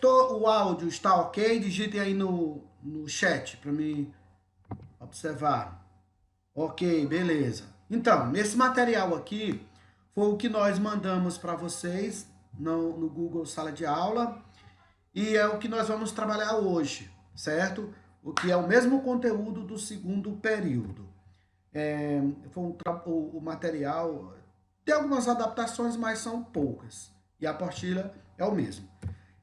O áudio está ok? Digitem aí no chat para me observar. Ok, beleza. Então, esse material aqui foi o que nós mandamos para vocês no Google Sala de Aula e é o que nós vamos trabalhar hoje, certo? O que é o mesmo conteúdo do segundo período. O material tem algumas adaptações, mas são poucas. E a apostila é o mesmo.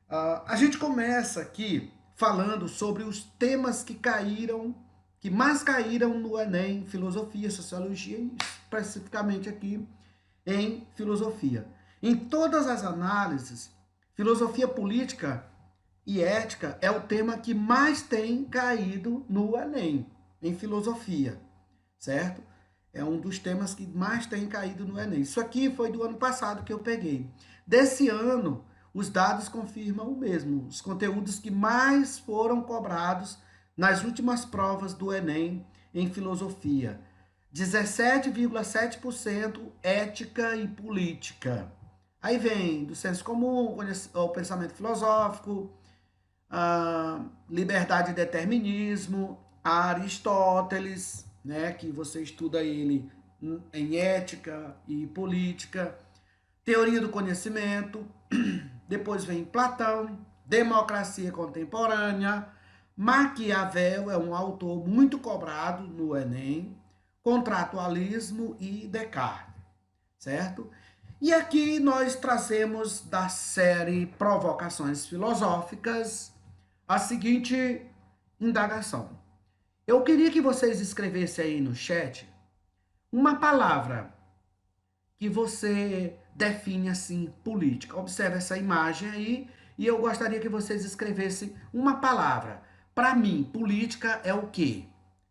A gente começa aqui falando sobre os temas que mais caíram no Enem, filosofia, sociologia e especificamente aqui em filosofia. Em todas as análises, filosofia política e ética é o tema que mais tem caído no Enem, em filosofia, certo? É um dos temas que mais tem caído no Enem. Isso aqui foi do ano passado que eu peguei. Desse ano, os dados confirmam o mesmo. Os conteúdos que mais foram cobrados nas últimas provas do Enem em filosofia. 17,7% ética e política. Aí vem do senso comum, o pensamento filosófico, a liberdade e determinismo, Aristóteles, né, que você estuda ele em ética e política, teoria do conhecimento, depois vem Platão, democracia contemporânea, Maquiavel é um autor muito cobrado no Enem, contratualismo e Descartes, certo? E aqui nós trazemos da série Provocações Filosóficas a seguinte indagação. Eu queria que vocês escrevessem aí no chat uma palavra que você define assim, política. Observe essa imagem aí e eu gostaria que vocês escrevessem uma palavra. Para mim, política é o quê?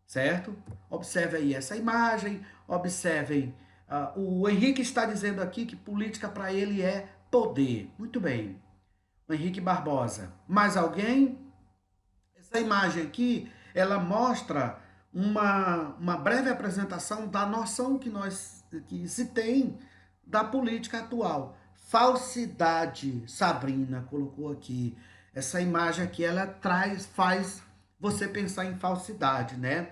Certo? Observe aí essa imagem, observem. O Henrique está dizendo aqui que política para ele é poder. Muito bem. O Henrique Barbosa. Mais alguém? Essa imagem aqui, ela mostra uma breve apresentação da noção que se tem da política atual. Falsidade, Sabrina colocou aqui. Essa imagem aqui, ela faz você pensar em falsidade, né?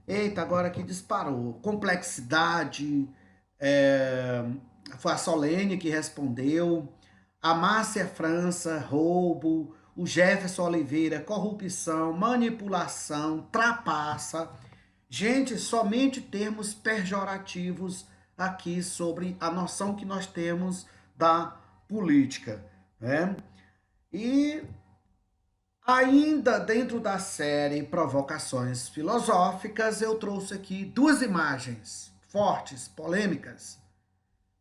Eita, agora que disparou. Complexidade, foi a Solene que respondeu. A Márcia França, roubo. O Jefferson Oliveira, corrupção, manipulação, trapaça. Gente, somente termos pejorativos aqui sobre a noção que nós temos da política, né? E ainda dentro da série Provocações Filosóficas, eu trouxe aqui duas imagens fortes, polêmicas,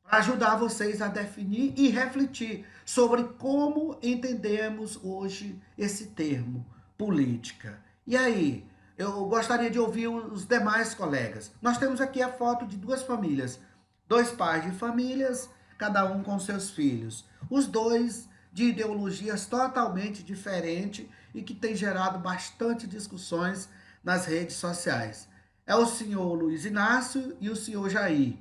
para ajudar vocês a definir e refletir sobre como entendemos hoje esse termo, política. E aí, eu gostaria de ouvir os demais colegas. Nós temos aqui a foto de duas famílias, dois pais de famílias, cada um com seus filhos. Os dois de ideologias totalmente diferentes e que tem gerado bastante discussões nas redes sociais. É o senhor Luiz Inácio e o senhor Jair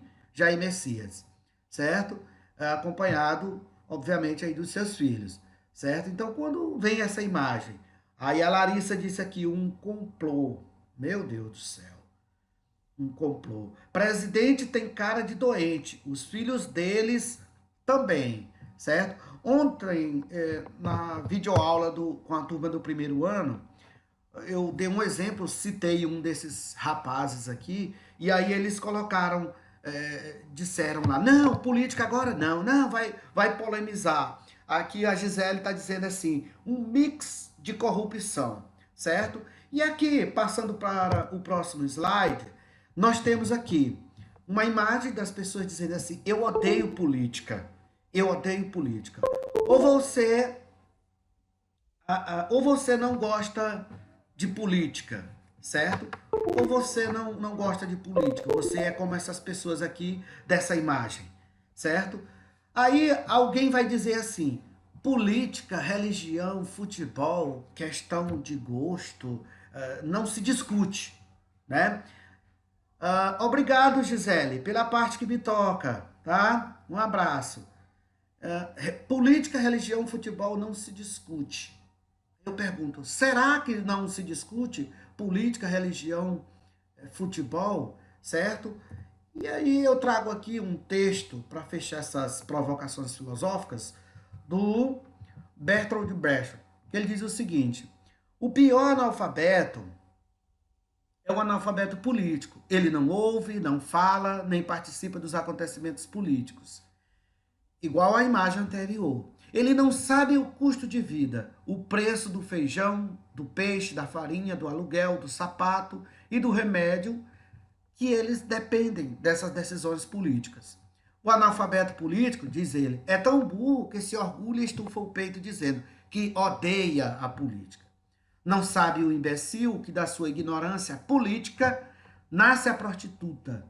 Messias, certo? Acompanhado, obviamente, aí dos seus filhos, certo? Então, quando vem essa imagem, aí a Larissa disse aqui, um complô. Meu Deus do céu. Um complô. Presidente tem cara de doente, os filhos deles também, certo? Ontem, na videoaula com a turma do primeiro ano, eu dei um exemplo, citei um desses rapazes aqui, e aí eles colocaram, disseram lá, não, política agora não, vai polemizar. Aqui a Gisele está dizendo assim, um mix de corrupção, certo? E aqui, passando para o próximo slide, nós temos aqui uma imagem das pessoas dizendo assim, eu odeio política, eu odeio política. Ou você não gosta de política, certo? Ou você não gosta de política, você é como essas pessoas aqui dessa imagem, certo? Aí alguém vai dizer assim, política, religião, futebol, questão de gosto, não se discute, né? Obrigado, Gisele, pela parte que me toca, tá? Um abraço. Política, religião, futebol não se discute. Eu pergunto, será que não se discute política, religião, futebol, certo? E aí eu trago aqui um texto para fechar essas provocações filosóficas do Bertold Brecht, que ele diz o seguinte: o pior analfabeto é o analfabeto político. Ele não ouve, não fala, nem participa dos acontecimentos políticos. Igual à imagem anterior. Ele não sabe o custo de vida, o preço do feijão, do peixe, da farinha, do aluguel, do sapato e do remédio que eles dependem dessas decisões políticas. O analfabeto político, diz ele, é tão burro que se orgulha e estufa o peito dizendo que odeia a política. Não sabe o imbecil que da sua ignorância política nasce a prostituta,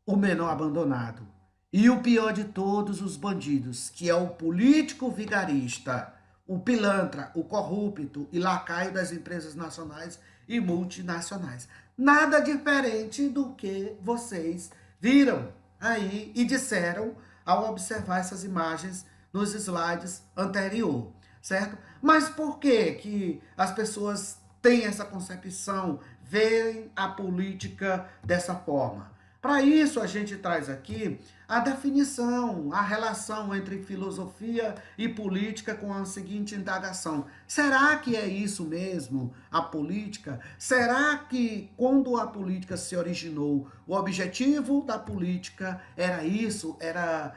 o menor abandonado. E o pior de todos os bandidos, que é o político vigarista, o pilantra, o corrupto e lacaio das empresas nacionais e multinacionais. Nada diferente do que vocês viram aí e disseram ao observar essas imagens nos slides anterior, certo? Mas por que as pessoas têm essa concepção, veem a política dessa forma? Para isso, a gente traz aqui a definição, a relação entre filosofia e política com a seguinte indagação: será que é isso mesmo, a política? Será que quando a política se originou, o objetivo da política era isso? Era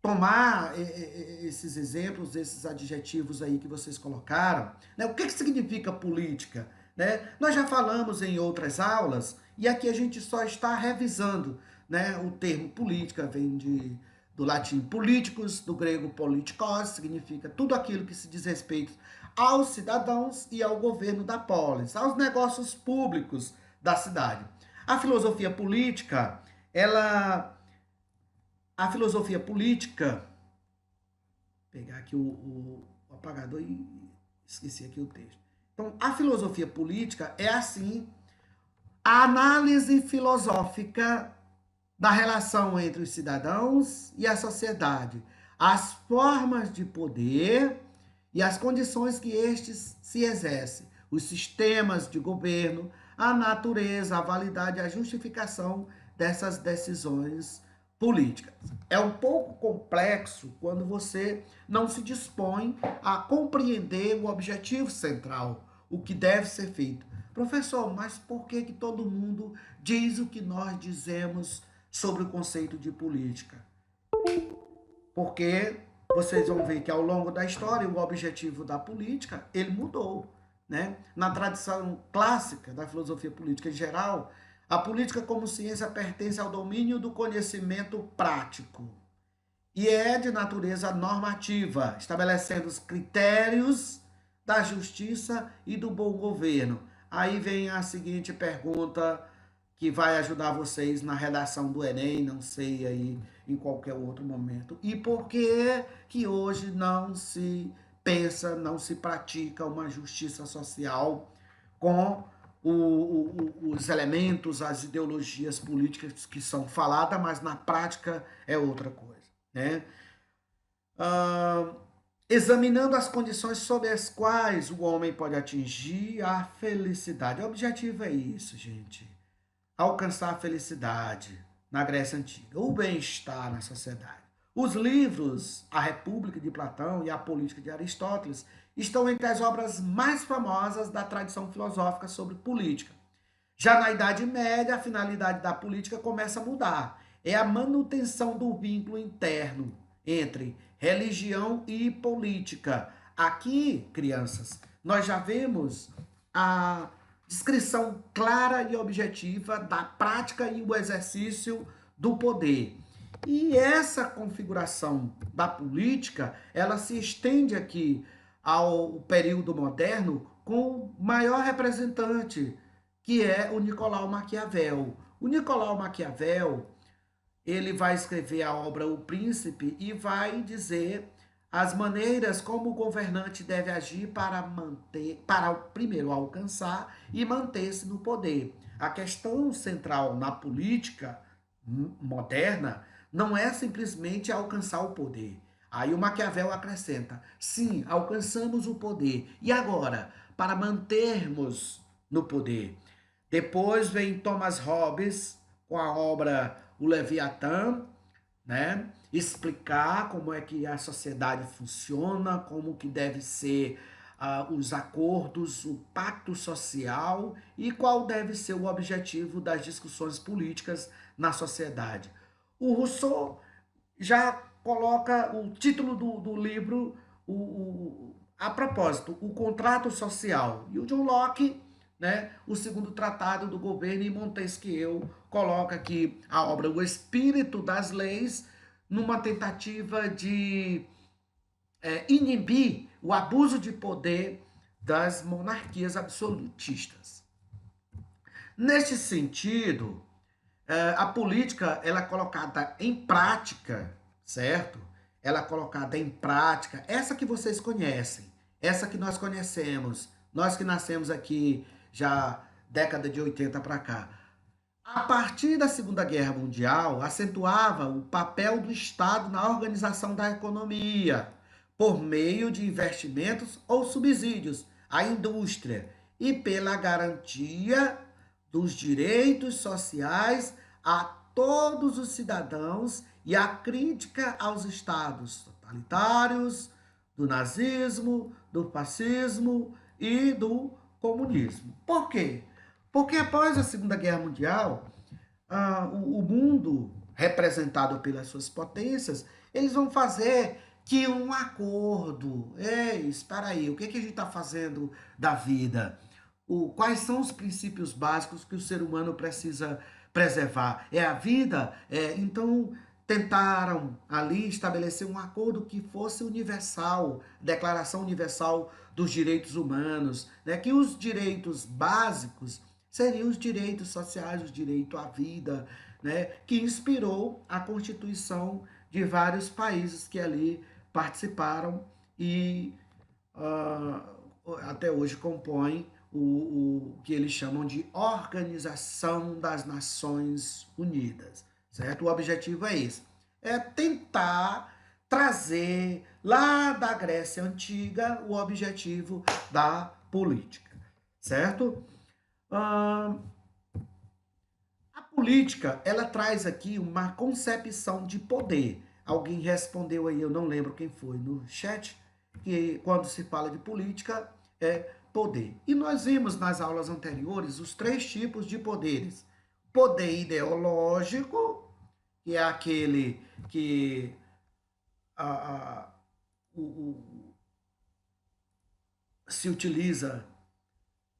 tomar esses exemplos, esses adjetivos aí que vocês colocaram, né? O que significa política? Né? Nós já falamos em outras aulas e aqui a gente só está revisando, né? O termo política vem do latim politicus, do grego politikos, significa tudo aquilo que se diz respeito aos cidadãos e ao governo da polis, aos negócios públicos da cidade. A filosofia política, a filosofia política, vou pegar aqui o apagador e esqueci aqui o texto. Então, a filosofia política é assim, a análise filosófica da relação entre os cidadãos e a sociedade, as formas de poder e as condições que estes se exercem, os sistemas de governo, a natureza, a validade e a justificação dessas decisões políticas. É um pouco complexo quando você não se dispõe a compreender o objetivo central, o que deve ser feito. Professor, mas por que todo mundo diz o que nós dizemos sobre o conceito de política? Porque vocês vão ver que ao longo da história o objetivo da política, ele mudou, né? Na tradição clássica da filosofia política em geral, a política como ciência pertence ao domínio do conhecimento prático e é de natureza normativa, estabelecendo os critérios da justiça e do bom governo. Aí vem a seguinte pergunta que vai ajudar vocês na redação do Enem, não sei aí em qualquer outro momento. E por que hoje não se pensa, não se pratica uma justiça social com os elementos, as ideologias políticas que são faladas, mas na prática é outra coisa, né? Examinando as condições sob as quais o homem pode atingir a felicidade. O objetivo é isso, gente. Alcançar a felicidade na Grécia Antiga, o bem-estar na sociedade. Os livros A República de Platão e A Política de Aristóteles estão entre as obras mais famosas da tradição filosófica sobre política. Já na Idade Média, a finalidade da política começa a mudar. É a manutenção do vínculo interno entre religião e política. Aqui, crianças, nós já vemos a descrição clara e objetiva da prática e o exercício do poder. E essa configuração da política, ela se estende aqui ao período moderno com o maior representante, que é o Nicolau Maquiavel. O Nicolau Maquiavel, ele vai escrever a obra O Príncipe e vai dizer as maneiras como o governante deve agir para primeiro alcançar e manter-se no poder. A questão central na política moderna não é simplesmente alcançar o poder. Aí o Maquiavel acrescenta: sim, alcançamos o poder. E agora, para mantermos no poder? Depois vem Thomas Hobbes com a obra O Leviatã, né? Explicar como é que a sociedade funciona, como que deve ser os acordos, o pacto social e qual deve ser o objetivo das discussões políticas na sociedade. O Rousseau já coloca o título do livro a propósito, o contrato social. E o John Locke, né, o segundo tratado do governo, e Montesquieu coloca aqui a obra O Espírito das Leis, numa tentativa de inibir o abuso de poder das monarquias absolutistas. Neste sentido, a política ela é colocada em prática, certo? Ela é colocada em prática, essa que vocês conhecem, essa que nós conhecemos, nós que nascemos aqui já década de 80 para cá. A partir da Segunda Guerra Mundial, acentuava o papel do Estado na organização da economia, por meio de investimentos ou subsídios à indústria e pela garantia dos direitos sociais a todos os cidadãos e a crítica aos estados totalitários, do nazismo, do fascismo e do comunismo. Por quê? Porque após a Segunda Guerra Mundial, o mundo, representado pelas suas potências, eles vão fazer que um acordo. Ei, espera aí, o que, que a gente está fazendo da vida? Quais são os princípios básicos que o ser humano precisa preservar? É a vida? Então, tentaram ali estabelecer um acordo que fosse universal, Declaração Universal dos Direitos Humanos, né? Que os direitos básicos seriam os direitos sociais, o direito à vida, né? Que inspirou a Constituição de vários países que ali participaram e até hoje compõem o que eles chamam de Organização das Nações Unidas, certo? O objetivo é esse, é tentar trazer lá da Grécia Antiga o objetivo da política, certo? A política, ela traz aqui uma concepção de poder. Alguém respondeu aí, eu não lembro quem foi, no chat, que quando se fala de política é poder. E nós vimos nas aulas anteriores os 3 tipos de poderes. Poder ideológico, que é aquele que se utiliza,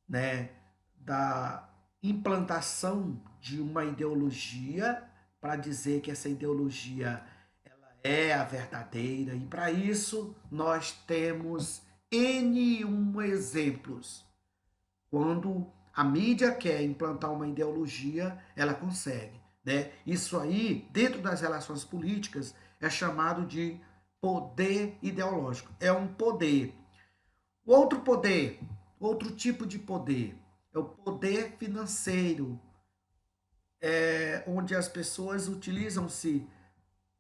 né, da implantação de uma ideologia para dizer que essa ideologia ela é a verdadeira, e para isso nós temos N exemplos. Quando a mídia quer implantar uma ideologia, ela consegue, né? Isso aí, dentro das relações políticas, é chamado de poder ideológico. É um poder. O outro poder, outro tipo de poder, é o poder financeiro, onde as pessoas utilizam-se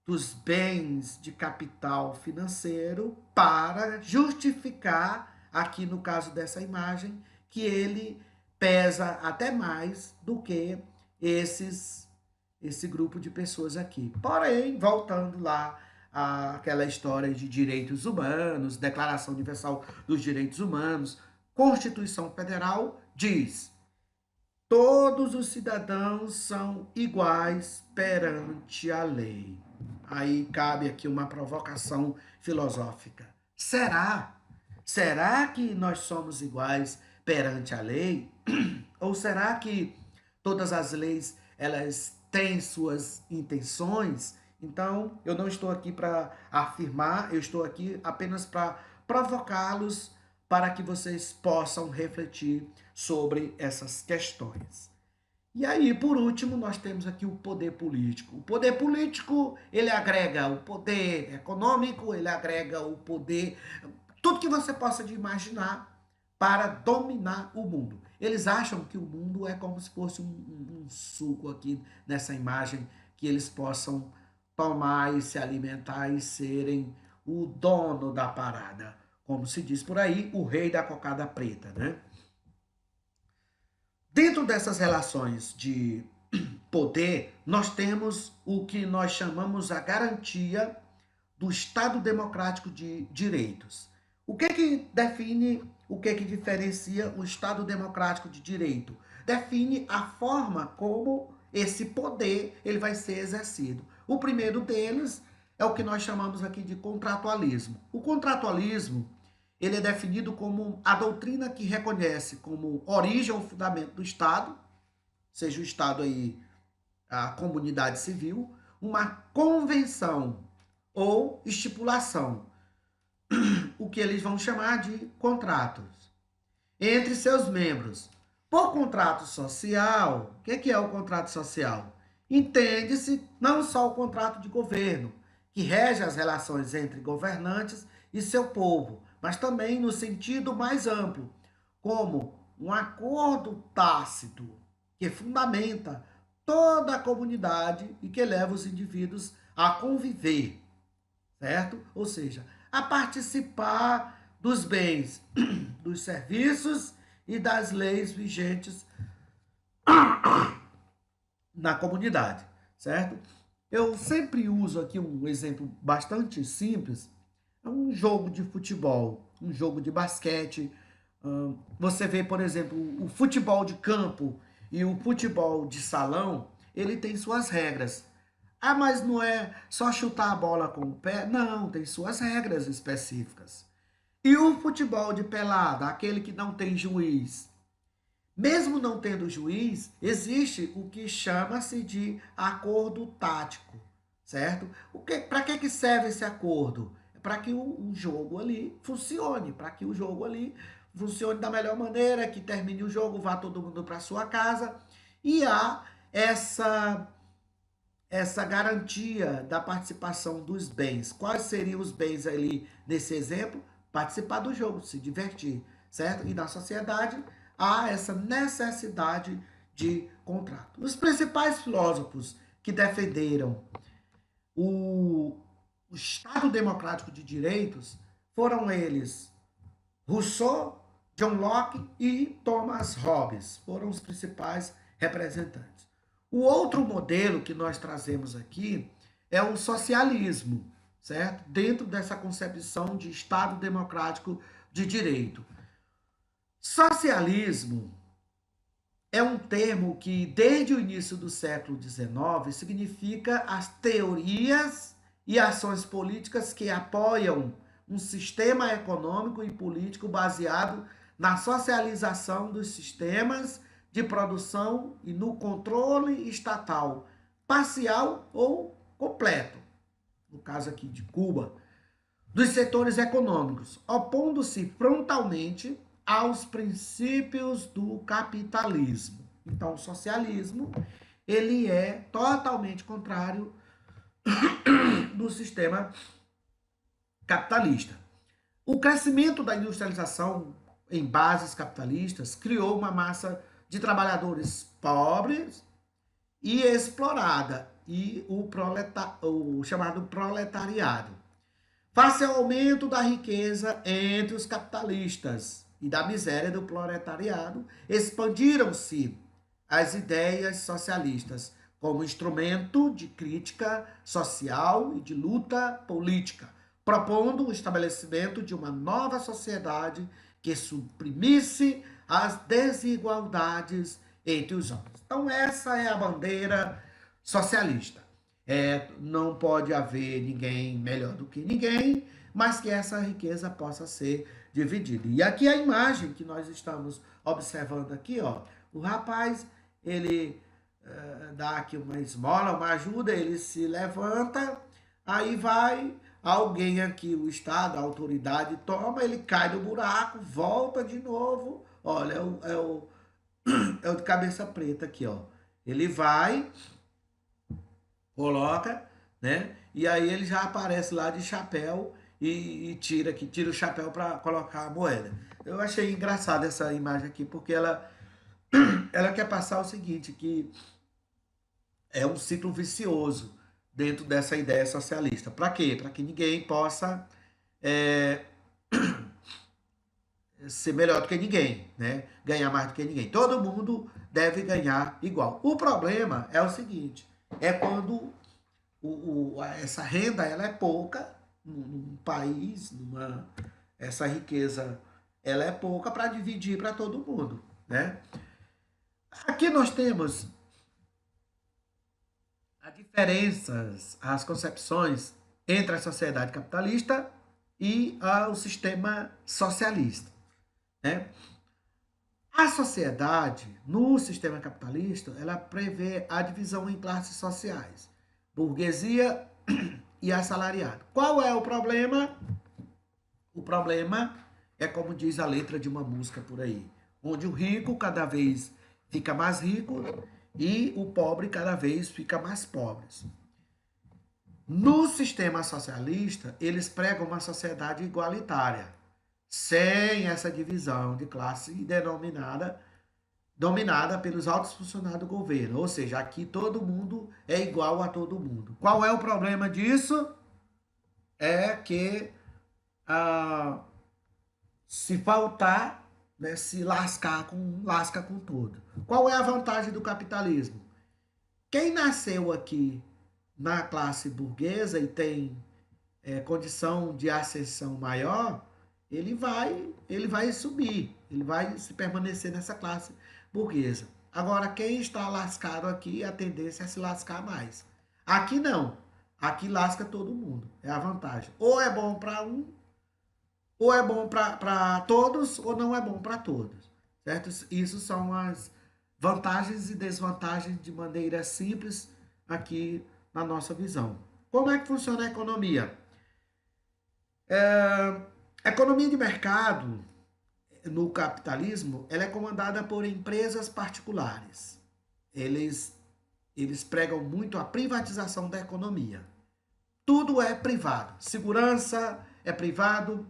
dos bens de capital financeiro para justificar, aqui no caso dessa imagem, que ele pesa até mais do que esse grupo de pessoas aqui. Porém, voltando lá àquela história de direitos humanos, Declaração Universal dos Direitos Humanos, Constituição Federal diz: todos os cidadãos são iguais perante a lei. Aí cabe aqui uma provocação filosófica. Será? Será que nós somos iguais perante a lei? Ou será que todas as leis elas têm suas intenções? Então, eu não estou aqui para afirmar, eu estou aqui apenas para provocá-los para que vocês possam refletir sobre essas questões. E aí, por último, nós temos aqui o poder político. O poder político, ele agrega o poder econômico, ele agrega o poder, tudo que você possa imaginar para dominar o mundo. Eles acham que o mundo é como se fosse um suco aqui nessa imagem, que eles possam tomar e se alimentar e serem o dono da parada, como se diz por aí, o rei da cocada preta, né? Dentro dessas relações de poder, nós temos o que nós chamamos a garantia do Estado Democrático de Direitos. O que define, o que diferencia o Estado Democrático de Direito? Define a forma como esse poder ele vai ser exercido. O primeiro deles é o que nós chamamos aqui de contratualismo. O contratualismo ele é definido como a doutrina que reconhece como origem ou fundamento do Estado, seja o Estado aí a comunidade civil, uma convenção ou estipulação, o que eles vão chamar de contratos, entre seus membros. Por contrato social, o que é o contrato social? Entende-se não só o contrato de governo, que rege as relações entre governantes e seu povo, mas também no sentido mais amplo, como um acordo tácito que fundamenta toda a comunidade e que leva os indivíduos a conviver, certo? Ou seja, a participar dos bens, dos serviços e das leis vigentes na comunidade, certo? Eu sempre uso aqui um exemplo bastante simples, é um jogo de futebol, um jogo de basquete. Você vê, por exemplo, o futebol de campo e o futebol de salão, ele tem suas regras. Ah, mas não é só chutar a bola com o pé? Não, tem suas regras específicas. E o futebol de pelada, aquele que não tem juiz? Mesmo não tendo juiz, existe o que chama-se de acordo tático, certo? Para que serve esse acordo? Para que o jogo ali funcione, para que o jogo ali funcione da melhor maneira, que termine o jogo, vá todo mundo para sua casa. E há essa garantia da participação dos bens. Quais seriam os bens ali nesse exemplo? Participar do jogo, se divertir, certo? E na sociedade há essa necessidade de contrato. Os principais filósofos que defenderam o Estado Democrático de Direitos foram eles Rousseau, John Locke e Thomas Hobbes, foram os principais representantes. O outro modelo que nós trazemos aqui é o socialismo, certo? Dentro dessa concepção de Estado Democrático de Direito. Socialismo é um termo que, desde o início do século XIX, significa as teorias e ações políticas que apoiam um sistema econômico e político baseado na socialização dos sistemas de produção e no controle estatal, parcial ou completo, no caso aqui de Cuba, dos setores econômicos, opondo-se frontalmente aos princípios do capitalismo. Então, o socialismo, ele é totalmente contrário do sistema capitalista. O crescimento da industrialização em bases capitalistas criou uma massa de trabalhadores pobres e explorada, e o chamado proletariado. Face ao aumento da riqueza entre os capitalistas e da miséria do proletariado, expandiram-se as ideias socialistas como instrumento de crítica social e de luta política, propondo o estabelecimento de uma nova sociedade que suprimisse as desigualdades entre os homens. Então, essa é a bandeira socialista. Não pode haver ninguém melhor do que ninguém, mas que essa riqueza possa ser dividida. E aqui a imagem que nós estamos observando aqui, ó, o rapaz, ele dá aqui uma esmola, uma ajuda, ele se levanta, aí vai alguém aqui, o Estado, a autoridade, toma, ele cai no buraco, volta de novo, olha, é o de cabeça preta aqui, ó. Ele vai, coloca, né? E aí ele já aparece lá de chapéu e tira o chapéu para colocar a moeda. Eu achei engraçada essa imagem aqui, porque ela quer passar o seguinte, que é um ciclo vicioso dentro dessa ideia socialista. Para quê? Para que ninguém possa é, ser melhor do que ninguém, né? Ganhar mais do que ninguém. Todo mundo deve ganhar igual. O problema é o seguinte, é quando essa renda ela é pouca num país, essa riqueza ela é pouca para dividir para todo mundo, né? Aqui nós temos as diferenças, as concepções entre a sociedade capitalista e o sistema socialista, né? A sociedade, no sistema capitalista, ela prevê a divisão em classes sociais, burguesia e assalariado. Qual é o problema? O problema é como diz a letra de uma música por aí, onde o rico cada vez fica mais rico e o pobre cada vez fica mais pobre. No sistema socialista, eles pregam uma sociedade igualitária, sem essa divisão de classe dominada pelos altos funcionários do governo. Ou seja, aqui todo mundo é igual a todo mundo. Qual é o problema disso? É que se faltar, né, se lasca com tudo. Qual é a vantagem do capitalismo? Quem nasceu aqui na classe burguesa e tem condição de ascensão maior, ele vai subir, ele vai se permanecer nessa classe burguesa. Agora, quem está lascado aqui, a tendência é se lascar mais. Aqui não. Aqui lasca todo mundo. É a vantagem. Ou é bom para um, ou é bom para todos, ou não é bom para todos. Certo? Isso são as vantagens e desvantagens de maneira simples aqui na nossa visão. Como é que funciona a economia? A economia de mercado no capitalismo, ela é comandada por empresas particulares. Eles pregam muito a privatização da economia. Tudo é privado. Segurança é privado,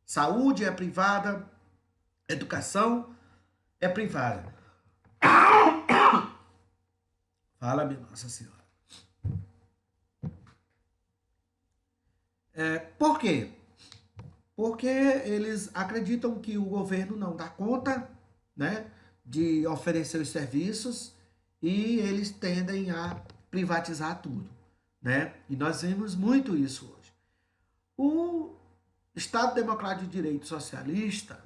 saúde é privada, educação é privada. Fala, minha Nossa Senhora. Por quê? Porque eles acreditam que o governo não dá conta, né, de oferecer os serviços e eles tendem a privatizar tudo, né? E nós vemos muito isso hoje. O Estado Democrático de Direito Socialista,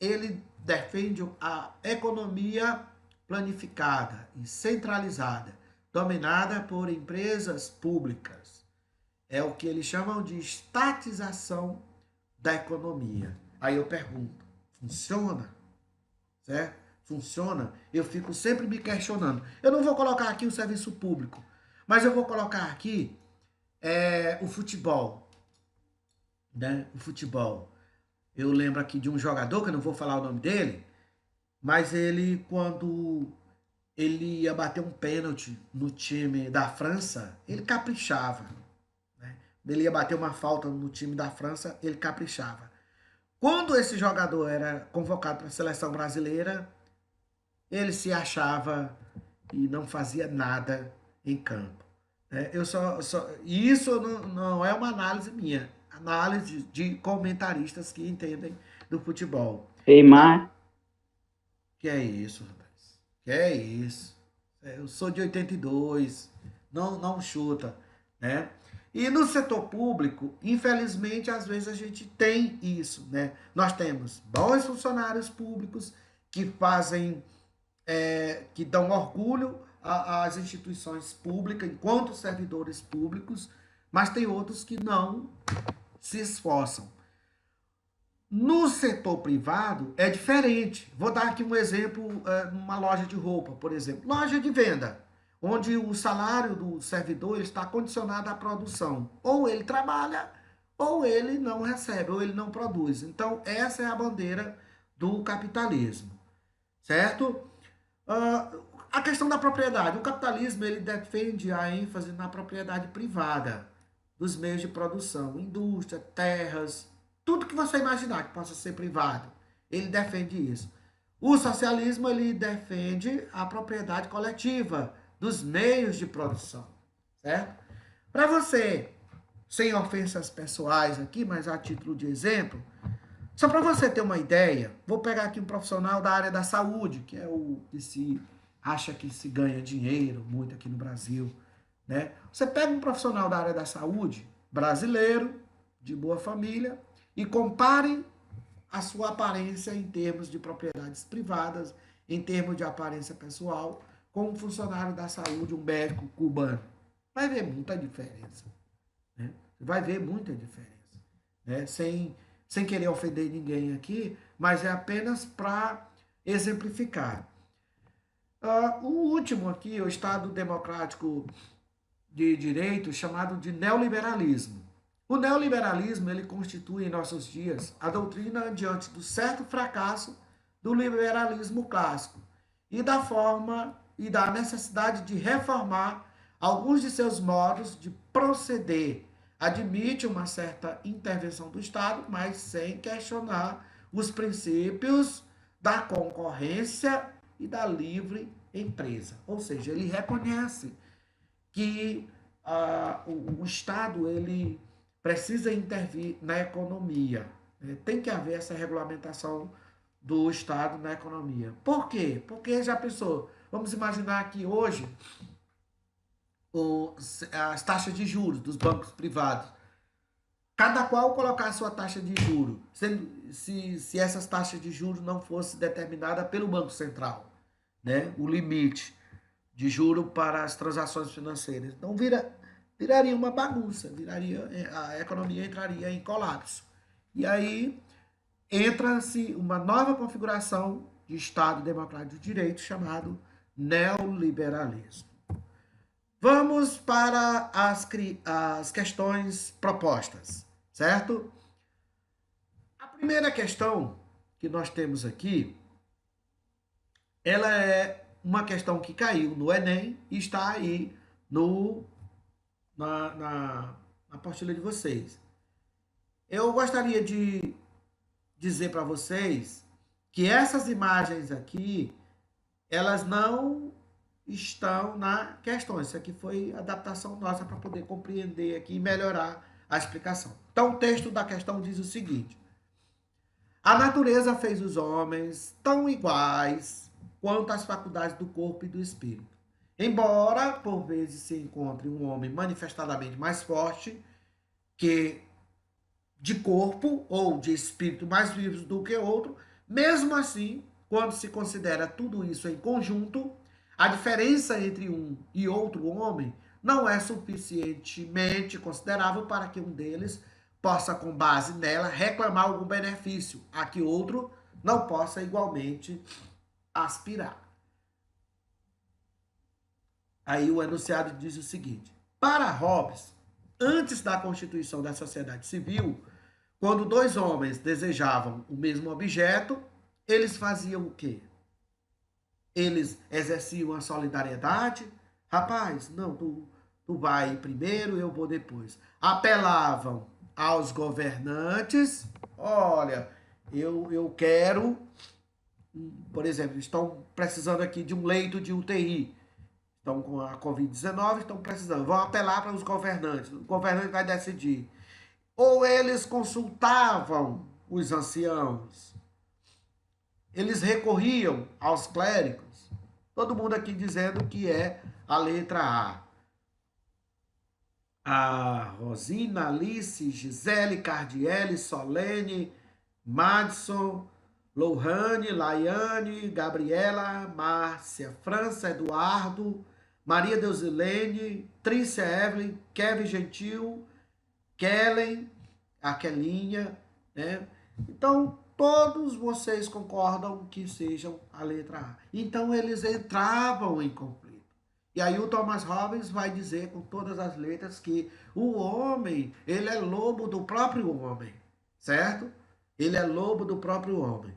ele defende a economia planificada e centralizada, dominada por empresas públicas. É o que eles chamam de estatização da economia. Aí eu pergunto, funciona? Certo? Funciona? Eu fico sempre me questionando. Eu não vou colocar aqui o serviço público, mas eu vou colocar aqui o futebol. Né? O futebol. Eu lembro aqui de um jogador, que eu não vou falar o nome dele, mas ele, quando ele ia bater um pênalti no time da França, ele caprichava. Né? Ele ia bater uma falta no time da França, ele caprichava. Quando esse jogador era convocado para a seleção brasileira, ele se achava e não fazia nada em campo. E isso não é uma análise minha, análise de comentaristas que entendem do futebol. Neymar. Que é isso, rapaz? Que é isso? Eu sou de 82, não chuta, né? E no setor público, infelizmente, às vezes a gente tem isso, né? Nós temos bons funcionários públicos que fazem, que dão orgulho às instituições públicas enquanto servidores públicos, mas tem outros que não se esforçam. No setor privado é diferente. Vou dar aqui um exemplo, numa loja de roupa, por exemplo. Loja de venda, onde o salário do servidor está condicionado à produção. Ou ele trabalha, ou ele não recebe, ou ele não produz. Então, essa é a bandeira do capitalismo, certo? A questão da propriedade. O capitalismo ele defende a ênfase na propriedade privada dos meios de produção, indústria, terras, tudo que você imaginar que possa ser privado, ele defende isso. O socialismo ele defende a propriedade coletiva dos meios de produção, certo? Para você, sem ofensas pessoais aqui, mas a título de exemplo, só para você ter uma ideia, vou pegar aqui um profissional da área da saúde, que é o que se acha que se ganha dinheiro muito aqui no Brasil, né? Você pega um profissional da área da saúde, brasileiro, de boa família, e compare a sua aparência em termos de propriedades privadas, em termos de aparência pessoal, com um funcionário da saúde, um médico cubano. Vai ver muita diferença. Né? Vai ver muita diferença. Né? Sem querer ofender ninguém aqui, mas é apenas para exemplificar. O último aqui, o Estado Democrático de Direito, chamado de neoliberalismo. O neoliberalismo ele constitui em nossos dias a doutrina diante do certo fracasso do liberalismo clássico e da forma e da necessidade de reformar alguns de seus modos de proceder. Admite uma certa intervenção do Estado, mas sem questionar os princípios da concorrência e da livre empresa. Ou seja, ele reconhece que o Estado ele precisa intervir na economia. Né? Tem que haver essa regulamentação do Estado na economia. Por quê? Porque já pensou, vamos imaginar que hoje as taxas de juros dos bancos privados, cada qual colocar a sua taxa de juros, se essas taxas de juros não fossem determinadas pelo Banco Central, né? O limite de juro para as transações financeiras. Então viraria uma bagunça, a economia entraria em colapso. E aí entra-se uma nova configuração de Estado Democrático de Direito chamado neoliberalismo. Vamos para as questões propostas, certo? A primeira questão que nós temos aqui, ela é uma questão que caiu no Enem e está aí na apostila de vocês. Eu gostaria de dizer para vocês que essas imagens aqui, elas não estão na questão. Isso aqui foi adaptação nossa para poder compreender aqui e melhorar a explicação. Então, o texto da questão diz o seguinte: a natureza fez os homens tão iguais quanto as faculdades do corpo e do espírito. Embora, por vezes, se encontre um homem manifestadamente mais forte que de corpo ou de espírito mais vivos do que outro, mesmo assim, quando se considera tudo isso em conjunto, a diferença entre um e outro homem não é suficientemente considerável para que um deles possa, com base nela, reclamar algum benefício, a que outro não possa igualmente aspirar. Aí o enunciado diz o seguinte: para Hobbes, antes da constituição da sociedade civil, quando dois homens desejavam o mesmo objeto, eles faziam o quê? Eles exerciam a solidariedade. Rapaz, não, tu vai primeiro, eu vou depois. Apelavam aos governantes. Olha, eu quero, por exemplo, estão precisando aqui de um leito de UTI. Estão com a Covid-19, estão precisando. Vão apelar para os governantes. O governante vai decidir. Ou eles consultavam os anciãos. Eles recorriam aos clérigos. Todo mundo aqui dizendo que é a letra A. A Rosina, Alice, Gisele, Cardiele, Solene, Madison, Lohane, Laiane, Gabriela, Márcia, França, Eduardo, Maria Deusilene, Trícia Evelyn, Kevin Gentil, Kellen, a Kelinha, né? Então, todos vocês concordam que sejam a letra A. Então, eles entravam em conflito. E aí o Thomas Hobbes vai dizer com todas as letras que o homem, ele é lobo do próprio homem, certo? Ele é lobo do próprio homem.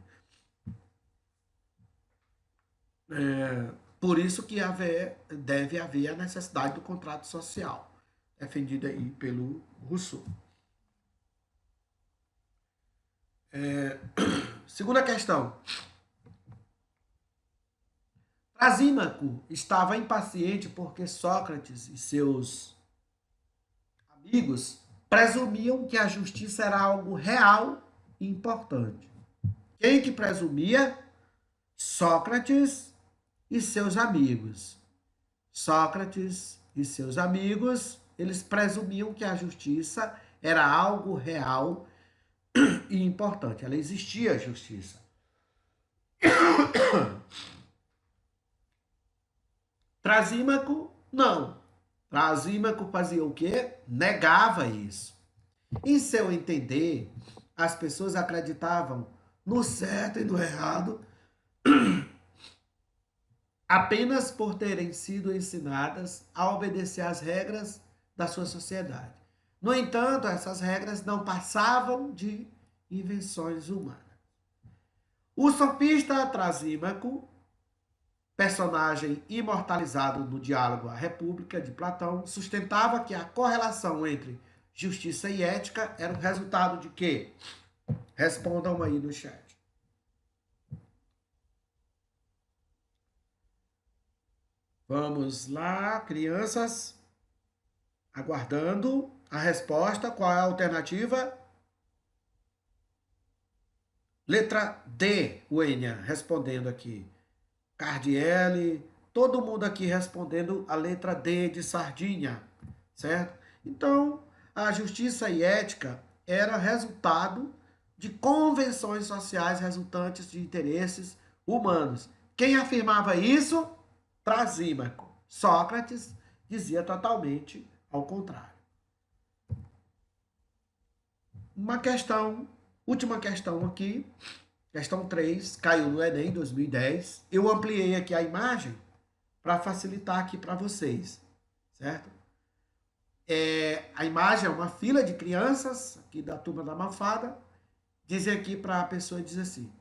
Por isso que deve haver a necessidade do contrato social, defendida aí pelo Rousseau. Segunda questão. Trasímaco estava impaciente porque Sócrates e seus amigos presumiam que a justiça era algo real e importante. Quem que presumia? Sócrates e seus amigos. Sócrates e seus amigos, eles presumiam que a justiça era algo real e importante. Ela existia, a justiça. Trasímaco, não. Trasímaco fazia o quê? Negava isso. Em seu entender, as pessoas acreditavam no certo e no errado apenas por terem sido ensinadas a obedecer às regras da sua sociedade. No entanto, essas regras não passavam de invenções humanas. O sofista Trasímaco, personagem imortalizado no diálogo A República de Platão, sustentava que a correlação entre justiça e ética era o resultado de quê? Respondam aí no chat. Vamos lá, crianças. Aguardando a resposta. Qual é a alternativa? Letra D, Wênia, respondendo aqui. Cardiele, todo mundo aqui respondendo a letra D de sardinha, certo? Então, a justiça e ética era resultado de convenções sociais resultantes de interesses humanos. Quem afirmava isso? Trasímaco. Sócrates dizia totalmente ao contrário. Uma questão, última questão aqui, questão 3, caiu no Enem 2010. Eu ampliei aqui a imagem para facilitar aqui para vocês, certo? A imagem é uma fila de crianças, aqui da turma da Mafada, diz aqui para a pessoa, diz assim,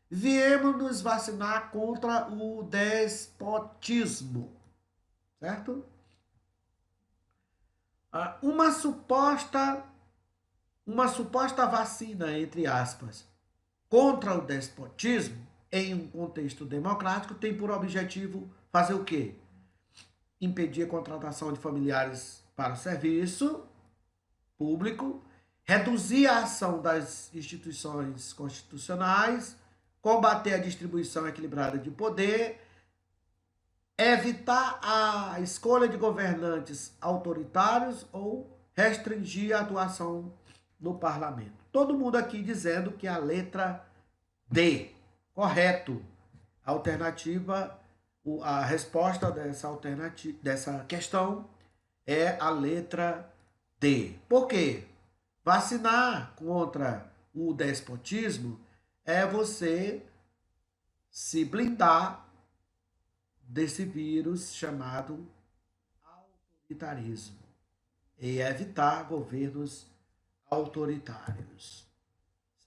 viemos nos vacinar contra o despotismo, certo? Uma suposta vacina, entre aspas, contra o despotismo, em um contexto democrático, tem por objetivo fazer o quê? Impedir a contratação de familiares para o serviço público, reduzir a ação das instituições constitucionais, combater a distribuição equilibrada de poder, evitar a escolha de governantes autoritários ou restringir a atuação no parlamento. Todo mundo aqui dizendo que a letra D, correto. A alternativa, a resposta dessa questão é a letra D. Por quê? Vacinar contra o despotismo é você se blindar desse vírus chamado autoritarismo e evitar governos autoritários.